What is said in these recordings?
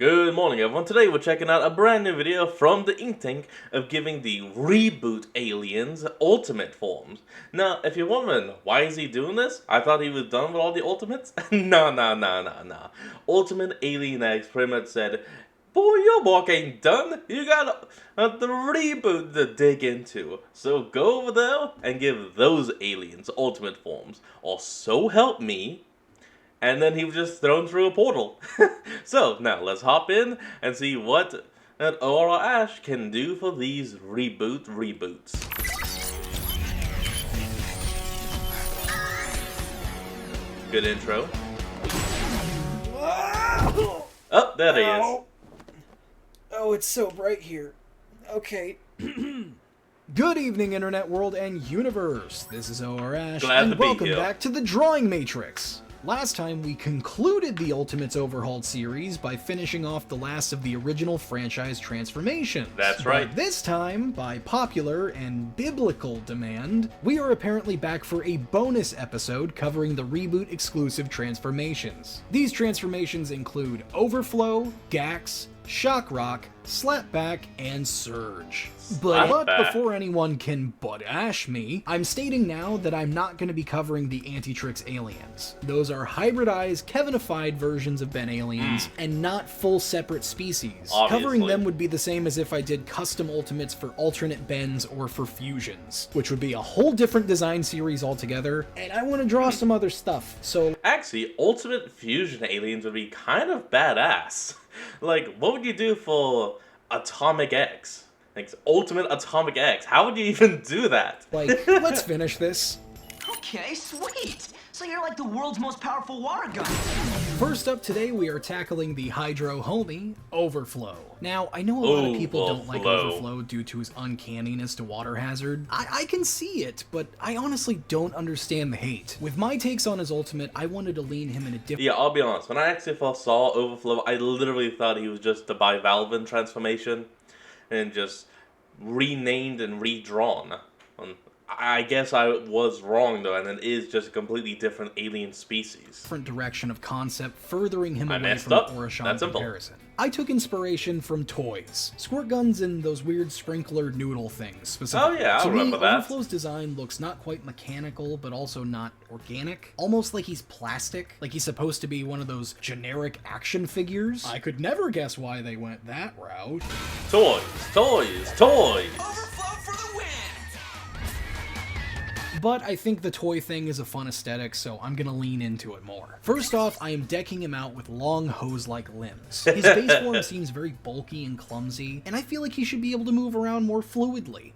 Good morning everyone, today we're checking out a brand new video from the ink tank of giving the Reboot aliens ultimate forms. Now, if you're wondering, why is he doing this? I thought he was done with all the ultimates? No. Ultimate Alien X pretty much said, boy, your work ain't done, you got the Reboot to dig into. So go over there and give those aliens ultimate forms, or so help me. And then he was just thrown through a portal. So, now let's hop in and see what Aura Ash can do for these reboots. Good intro. Oh, there he is. Oh, it's so bright here. Okay. Good evening, Internet World and Universe. This is Aura Ash, and welcome back to the Drawing Matrix. Last time, we concluded the Ultimates Overhauled series by finishing off the last of the original franchise transformations. That's right. But this time, by popular and biblical demand, we are apparently back for a bonus episode covering the Reboot exclusive transformations. These transformations include Overflow, Gax, Shock Rock, Slapback, and Surge. But before anyone can butt-ash me, I'm stating now that I'm not going to be covering the Antitrix aliens. Those are hybridized, Kevinified versions of Ben aliens, and not full separate species. Obviously. Covering them would be the same as if I did custom ultimates for alternate Bens or for fusions, which would be a whole different design series altogether, and I want to draw some other stuff, so... Actually, ultimate fusion aliens would be kind of badass. Like, what would you do for Atomic X? Like, Ultimate Atomic X. How would you even do that? Like, let's finish this. Okay, sweet! So you're like the world's most powerful water gun. First up today, we are tackling the Hydro homie, Overflow. Now, I know a lot of people don't like Overflow due to his uncanniness to water hazard. I can see it, but I honestly don't understand the hate. With my takes on his ultimate, I wanted to lean him in a different... Yeah, I'll be honest. When I actually first saw Overflow, I literally thought he was just the Bivalven transformation and just renamed and redrawn. I guess I was wrong though, and it is just a completely different alien species. Different direction of concept, furthering him away from Orishon comparison. I took inspiration from toys, squirt guns, and those weird sprinkler noodle things. Specifically. Oh yeah, I remember that. Overflow's design looks not quite mechanical, but also not organic. Almost like he's plastic, like he's supposed to be one of those generic action figures. I could never guess why they went that route. Toys! Overflow for the win! But I think the toy thing is a fun aesthetic, so I'm gonna lean into it more. First off, I am decking him out with long hose-like limbs. His base form seems very bulky and clumsy, and I feel like he should be able to move around more fluidly.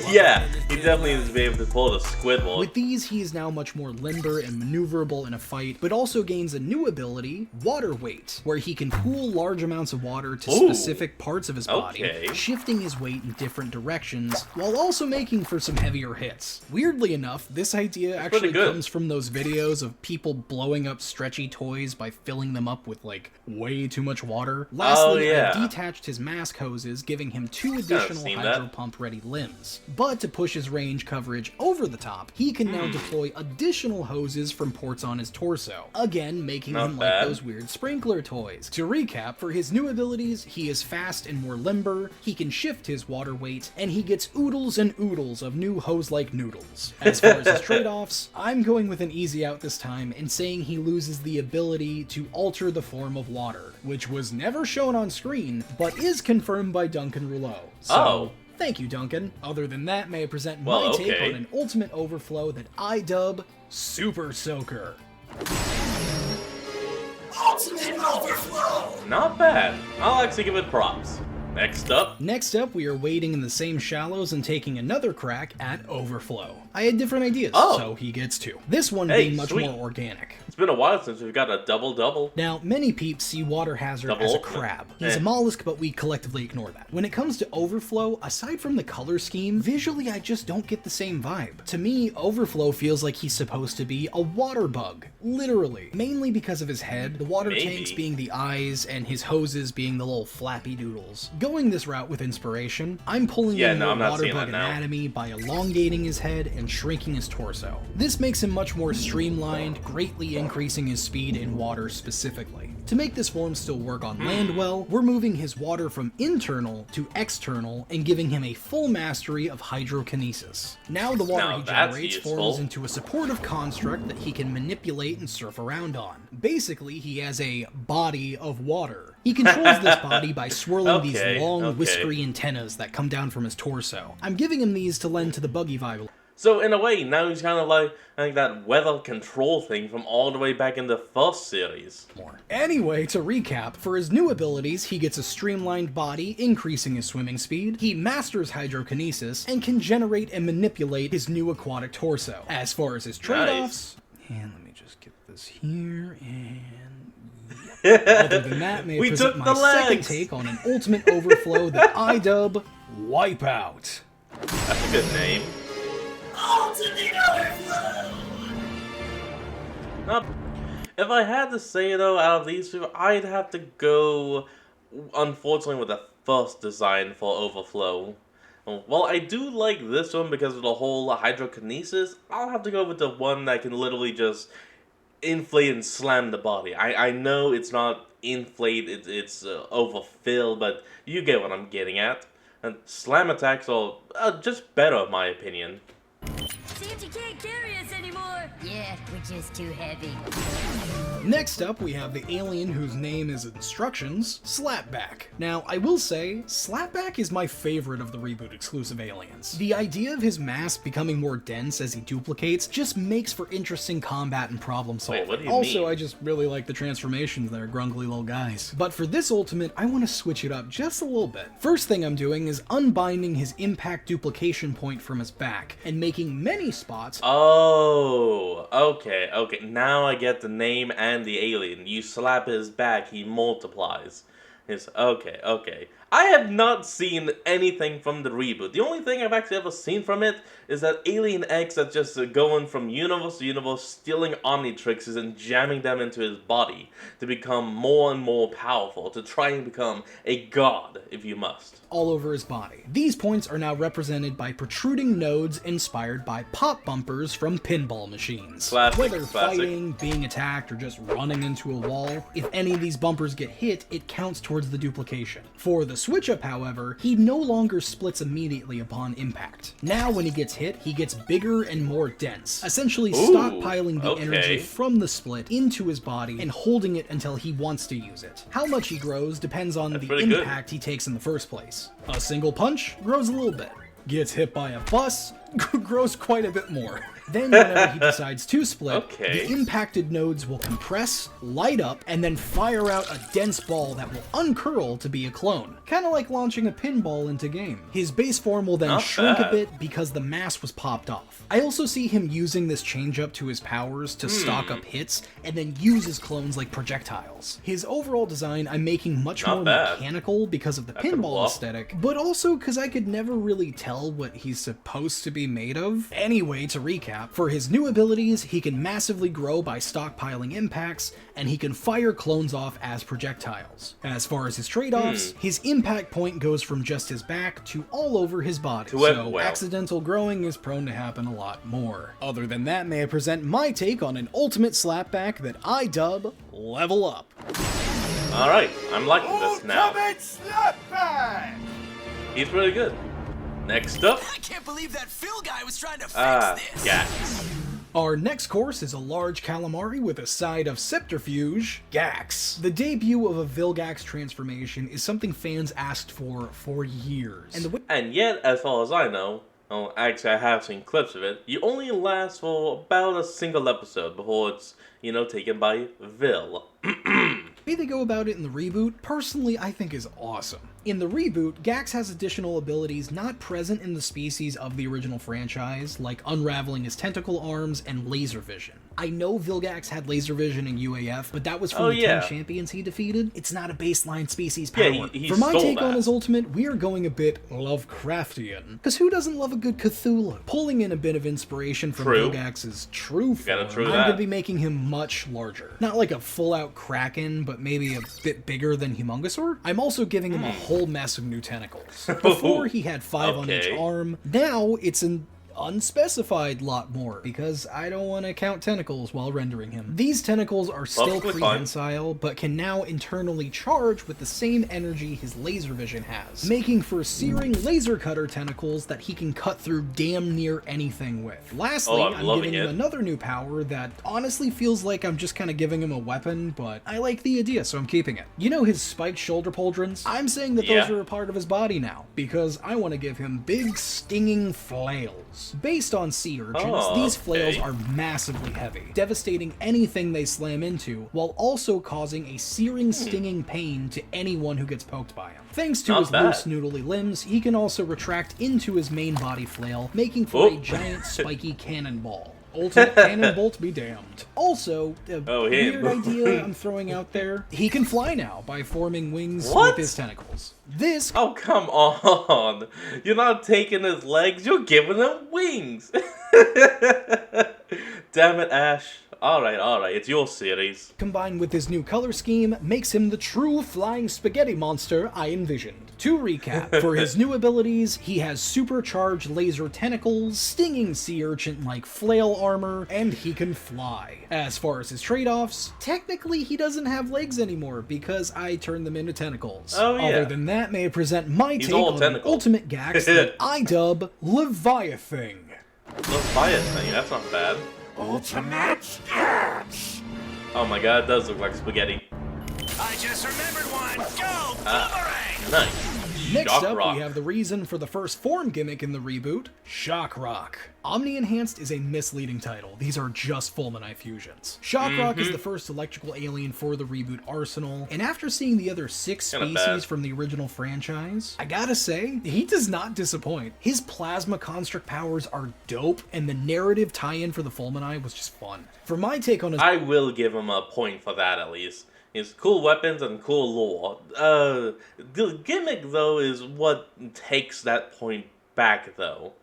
Yeah, he definitely needs to be able to pull the Squidward. With these, he is now much more limber and maneuverable in a fight, but also gains a new ability, Water Weight, where he can pool large amounts of water to specific parts of his body, shifting his weight in different directions, while also making for some heavier hits. Weirdly enough, this idea actually comes from those videos of people blowing up stretchy toys by filling them up with, like, way too much water. Lastly, I detached his mask hoses, giving him 2 additional hydro pump-ready limbs. But to push his range coverage over the top, he can now deploy additional hoses from ports on his torso, again making him like those weird sprinkler toys. To recap, for his new abilities, he is fast and more limber, he can shift his water weight, and he gets oodles and oodles of new hose-like noodles. As far as his trade-offs, I'm going with an easy out this time and saying he loses the ability to alter the form of water, which was never shown on screen, but is confirmed by Duncan Rouleau. So, thank you, Duncan. Other than that, may I present my take on an ultimate Overflow that I dub Super Soaker. Ultimate Overflow! Not bad. I'll actually give it props. Next up, we are wading in the same shallows and taking another crack at Overflow. I had different ideas, so he gets 2. This one being much more organic. It's been a while since we've got a double-double. Now, many peeps see Water Hazard as a crab. He's a mollusk, but we collectively ignore that. When it comes to Overflow, aside from the color scheme, visually I just don't get the same vibe. To me, Overflow feels like he's supposed to be a water bug. Literally. Mainly because of his head, the water tanks being the eyes, and his hoses being the little flappy doodles. Going this route with inspiration, I'm pulling in more water bug anatomy by elongating his head and shrinking his torso. This makes him much more streamlined, greatly increasing his speed in water specifically. To make this form still work on land well, we're moving his water from internal to external and giving him a full mastery of hydrokinesis. Now the water he generates forms into a supportive construct that he can manipulate and surf around on. Basically, he has a body of water. He controls this body by swirling these long, whiskery antennas that come down from his torso. I'm giving him these to lend to the buggy vibe. So in a way, now he's kind of like that weather control thing from all the way back in the first series. Anyway, to recap, for his new abilities, he gets a streamlined body, increasing his swimming speed, he masters hydrokinesis, and can generate and manipulate his new aquatic torso. As far as his trade-offs, and let me just get this here, and other than that, may I present my second take on an ultimate overflow that I dub Wipeout. That's a good name. Ultimate Overflow! Now, if I had to say though, out of these two, I'd have to go, unfortunately, with the first design for Overflow. Well, I do like this one because of the whole hydrokinesis. I'll have to go with the one that can literally just inflate and slam the body. I know it's not inflate, it's overfill, but you get what I'm getting at. And slam attacks are just better, in my opinion. Seems you can't carry us anymore. Yeah, we're just too heavy. Next up, we have the alien whose name is Instructions, Slapback. Now, I will say, Slapback is my favorite of the Reboot exclusive aliens. The idea of his mass becoming more dense as he duplicates just makes for interesting combat and problem solving. Wait, what do you also, mean? I just really like the transformations. They're grunkly little guys. But for this ultimate, I want to switch it up just a little bit. First thing I'm doing is unbinding his impact duplication point from his back and making many spots. Oh, okay. Now I get the name and the alien. You slap his back, he multiplies. It's okay. I have not seen anything from the reboot. The only thing I've actually ever seen from it is that Alien X that's just going from universe to universe, stealing Omnitrixes and jamming them into his body to become more and more powerful, to try and become a god, if you must. All over his body. These points are now represented by protruding nodes inspired by pop bumpers from pinball machines. Whether fighting, being attacked, or just running into a wall, if any of these bumpers get hit, it counts towards the duplication. For the switch up, however, he no longer splits immediately upon impact. Now when he gets hit, he gets bigger and more dense, essentially stockpiling the energy from the split into his body and holding it until he wants to use it. How much he grows depends on the impact he takes in the first place. A single punch grows a little bit. Gets hit by a bus, grows quite a bit more. Then whenever he decides to split, the impacted nodes will compress, light up, and then fire out a dense ball that will uncurl to be a clone. Kinda like launching a pinball into game. His base form will then shrink a bit because the mass was popped off. I also see him using this change up to his powers to stock up hits, and then use his clones like projectiles. His overall design I'm making much more mechanical because of the pinball aesthetic, but also because I could never really tell what he's supposed to be made of. Anyway, to recap, for his new abilities, he can massively grow by stockpiling impacts, and he can fire clones off as projectiles. As far as his trade-offs, his impact point goes from just his back to all over his body, so accidental growing is prone to happen a lot more. Other than that, may I present my take on an ultimate slapback that I dub Level Up. Alright, I'm liking this now. Ultimate slapback! He's really good. Next up, I can't believe that Phil guy was trying to fix this. Gax. Our next course is a large calamari with a side of subterfuge, Gax. The debut of a Vilgax transformation is something fans asked for years. And yet, as far as I know, actually I have seen clips of it, you only last for about a single episode before it's, taken by Vil. The way they go about it in the reboot, personally, I think is awesome. In the reboot, Gax has additional abilities not present in the species of the original franchise, like unraveling his tentacle arms and laser vision. I know Vilgax had laser vision in UAF, but that was from Oh, the yeah. 10 champions he defeated. It's not a baseline species power. Yeah, he For my stole take on that. his ultimate, we are going a bit Lovecraftian. Because who doesn't love a good Cthulhu? Pulling in a bit of inspiration from True. Vilgax's true form, gotta true I'm that. going to be making him much larger. Not like a full-out Kraken, but maybe a bit bigger than Humongousaur. I'm also giving him a whole mess of new tentacles. Before, he had 5 on each Okay. arm. Now, it's an unspecified lot more, because I don't want to count tentacles while rendering him. These tentacles are still Perfectly fine. prehensile, but can now internally charge with the same energy his laser vision has, making for searing laser cutter tentacles that he can cut through damn near anything with. Lastly, Oh, I'm I'm loving giving him it. another new power that honestly feels like I'm just kind of giving him a weapon, but I like the idea, so I'm keeping it. You know his spiked shoulder pauldrons? I'm saying that those Yeah. are a part of his body now, because I want to give him big stinging flails. Based on sea urchins, Oh, these flails okay. are massively heavy, devastating anything they slam into, while also causing a searing, stinging pain to anyone who gets poked by him. Thanks to Not his bad. loose, noodly limbs, he can also retract into his main body flail, making for a Oh. giant, spiky cannonball. Ultimate cannon bolt be damned. Also, a Oh, him. weird idea I'm throwing out there, he can fly now by forming wings What? with his tentacles. This Oh, come on. You're not taking his legs, you're giving him wings. Damn it, Ash. Alright, it's your series. combined with his new color scheme, makes him the true flying spaghetti monster I envisioned. To recap, for his new abilities, he has supercharged laser tentacles, stinging sea urchin-like flail armor, and he can fly. As far as his trade-offs, technically he doesn't have legs anymore because I turned them into tentacles. Oh, yeah. Other than that, may I present my He's take all on the tentacle. ultimate Gax that I dub Leviathan. Let's buy it thing, that's not bad. Ultimate stats! Oh my god, it does look like spaghetti. I just remembered one. Go, boomerang! Nice. Next Shock up, Rock. we have the reason for the first form gimmick in the reboot, Shock Rock. Omni-Enhanced is a misleading title. These are just Fulminite fusions. Shock Rock is the first electrical alien for the reboot arsenal, and after seeing the other 6 Kinda species bad. from the original franchise, I gotta say, he does not disappoint. His plasma construct powers are dope, and the narrative tie-in for the Fulminite was just fun. For my take on his I will give him a point for that at least. It's cool weapons and cool lore. The gimmick though is what takes that point back though.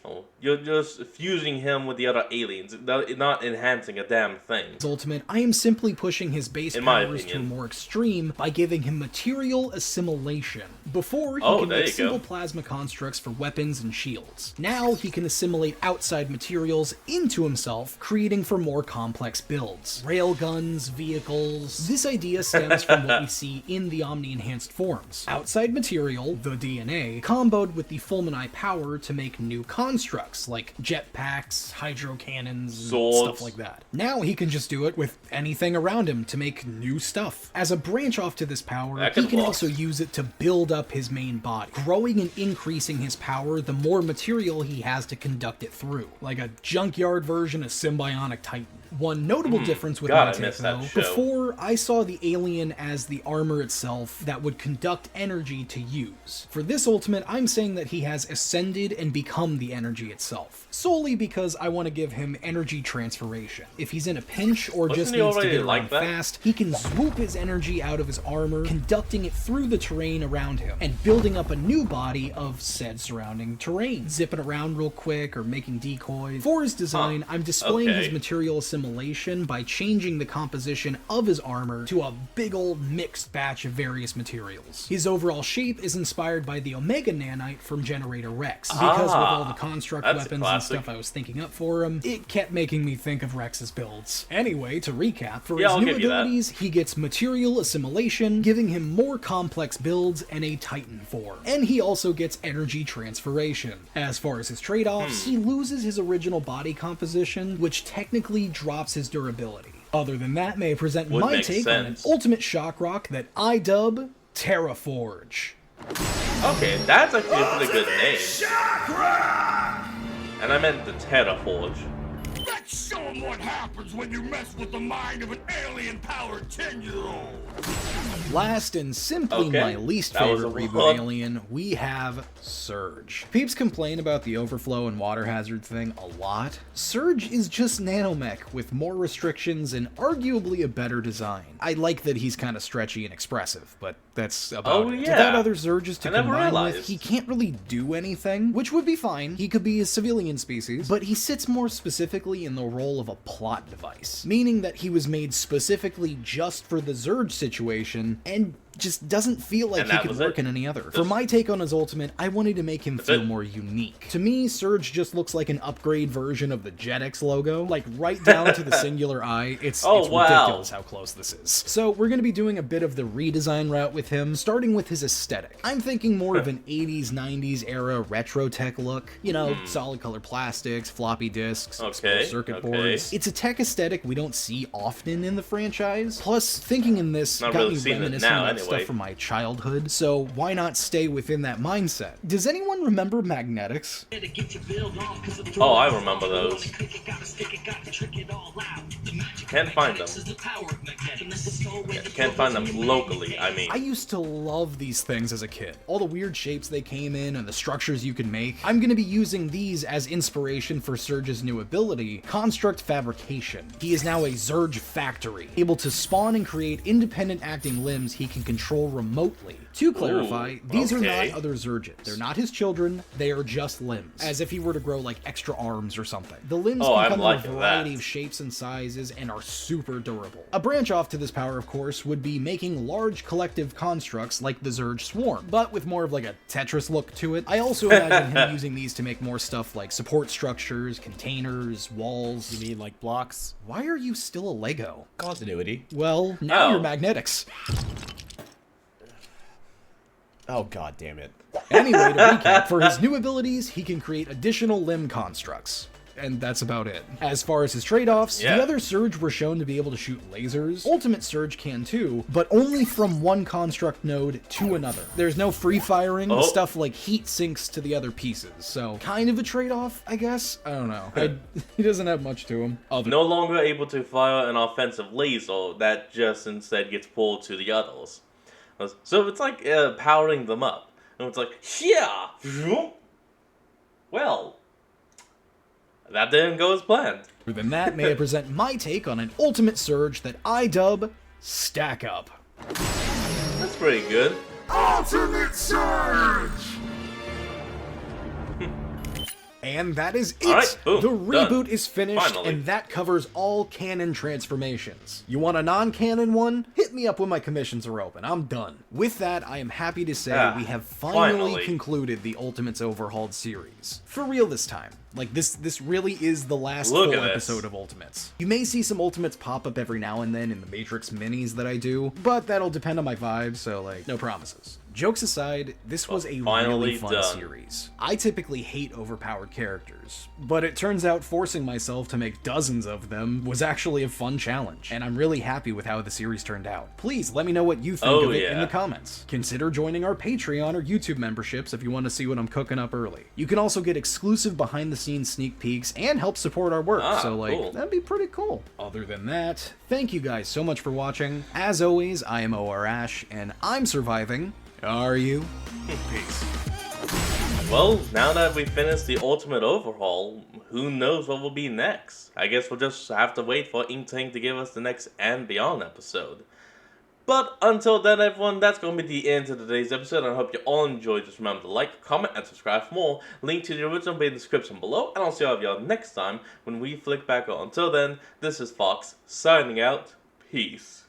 Oh, you're just fusing him with the other aliens, not enhancing a damn thing. ultimate, I am simply pushing his base In my powers to a opinion. more extreme by giving him material assimilation. Before, he Oh, could there make you simple go. plasma constructs for weapons and shields. Now he can assimilate outside materials into himself, creating for more complex builds. Railguns, vehicles. This idea stems from what we see in the Omni-Enhanced forms. Outside material, the DNA, comboed with the Fulminite power to make new constructs, like jetpacks, hydro cannons, and Swords. stuff like that. Now he can just do it with anything around him to make new stuff. As a branch off to this power, That he could can work. also use it to build up his main body, growing and increasing his power the more material he has to conduct it through, like a junkyard version of Symbionic Titan. One notable difference with God, my I take, missed that though, show. before I saw the alien as the armor itself that would conduct energy to use. For this ultimate, I'm saying that he has ascended and become the energy itself, solely because I want to give him energy transferation. If he's in a pinch or Wasn't just he needs to already get like around that? fast, he can swoop his energy out of his armor, conducting it through the terrain around him, and building up a new body of said surrounding terrain, zipping around real quick or making decoys. For his design, I'm displaying Okay. his material assimilation by changing the composition of his armor to a big old mixed batch of various materials. His overall shape is inspired by the Omega Nanite from Generator Rex, because with all the construct that's a weapons and classic. stuff I was thinking up for him, it kept making me think of Rex's builds. Anyway, to recap, for Yeah, his I'll new give you that. abilities, he gets material assimilation, giving him more complex builds and a Titan form. And he also gets energy transferation. As far as his trade-offs, he loses his original body composition, which technically drops his durability. Other than that, may I present Would my make take on an sense. ultimate shock rock that I dub Terraforge. Okay, that's actually a pretty good name. And I meant the Terraforge. Let's show 'em what happens when you mess with the mind of an alien-powered 10-year-old. Last and simply my least favorite reboot alien, we have Surge. Peeps complain about the overflow and water hazard thing a lot. Surge is just nanomech with more restrictions and arguably a better design. I like that he's kind of stretchy and expressive, but that's about it. Without other Surges to combine with, he can't really do anything, which would be fine. He could be a civilian species, but he sits more specifically in the role of a plot device, meaning that he was made specifically just for the Zurge situation, and just doesn't feel like he could work in any other. For my take on his ultimate, I wanted to make him feel more unique. To me, Surge just looks like an upgrade version of the Jetix logo, like right down to the singular eye. It's ridiculous how close this is. So we're going to be doing a bit of the redesign route with him, starting with his aesthetic. I'm thinking more of an 80s, 90s era retro tech look. You know, solid color plastics, floppy disks, circuit boards. It's a tech aesthetic we don't see often in the franchise. Plus, thinking in this got me reminiscing about stuff from my childhood, so why not stay within that mindset? Does anyone remember Magnetics? Oh, I remember those. Can't find them. Can't find them locally, I mean. I used to love these things as a kid. All the weird shapes they came in and the structures you can make. I'm going to be using these as inspiration for Surge's new ability, Construct Fabrication. He is now a Zurge factory, able to spawn and create independent acting limbs he can control remotely. To clarify, these are not other Zurges. They're not his children, they are just limbs, as if he were to grow like extra arms or something. The limbs can come in a variety of shapes and sizes and are super durable. A branch off to this power, of course, would be making large collective constructs like the Zurge Swarm, but with more of like a Tetris look to it. I also imagine him using these to make more stuff like support structures, containers, walls. You mean like blocks? Why are you still a Lego? Continuity. Well, now you're Magnetics. Oh, god damn it. Anyway, to recap, for his new abilities, he can create additional limb constructs. And that's about it. As far as his trade-offs, the other Surge were shown to be able to shoot lasers. Ultimate Surge can too, but only from one construct node to another. There's no free firing, stuff like heat sinks to the other pieces, so kind of a trade-off, I guess? I don't know. He doesn't have much to him. No longer able to fire an offensive laser that just instead gets pulled to the others. So it's like powering them up. And it's like, yeah! Well, that didn't go as planned. Other than that, may I present my take on an ultimate Surge that I dub Stack Up. That's pretty good. Ultimate Surge! And that is it! Right, boom, the reboot done. is finished, and that covers all canon transformations. You want a non-canon one? Hit me up when my commissions are open. I'm done. With that, I am happy to say we have finally concluded the Ultimates Overhauled series. For real this time. Like, this really is the last full episode of Ultimates. You may see some Ultimates pop up every now and then in the Matrix minis that I do, but that'll depend on my vibe, so, like, no promises. Jokes aside, this was a really fun series. I typically hate overpowered characters, but it turns out forcing myself to make dozens of them was actually a fun challenge, and I'm really happy with how the series turned out. Please let me know what you think of it in the comments. Consider joining our Patreon or YouTube memberships if you want to see what I'm cooking up early. You can also get exclusive behind-the-scenes sneak peeks and help support our work, so like, that'd be pretty cool. Other than that, thank you guys so much for watching. As always, I am OR Ash, and I'm surviving. Are you? Peace. Well, now that we finished the Ultimate Overhaul, who knows what will be next? I guess we'll just have to wait for Inktank to give us the next And Beyond episode. But until then, everyone, that's going to be the end of today's episode. I hope you all enjoyed. Just remember to like, comment, and subscribe for more. Link to the original will be in the description below. And I'll see all of y'all next time when we flick back on. Until then, this is Fox, signing out. Peace.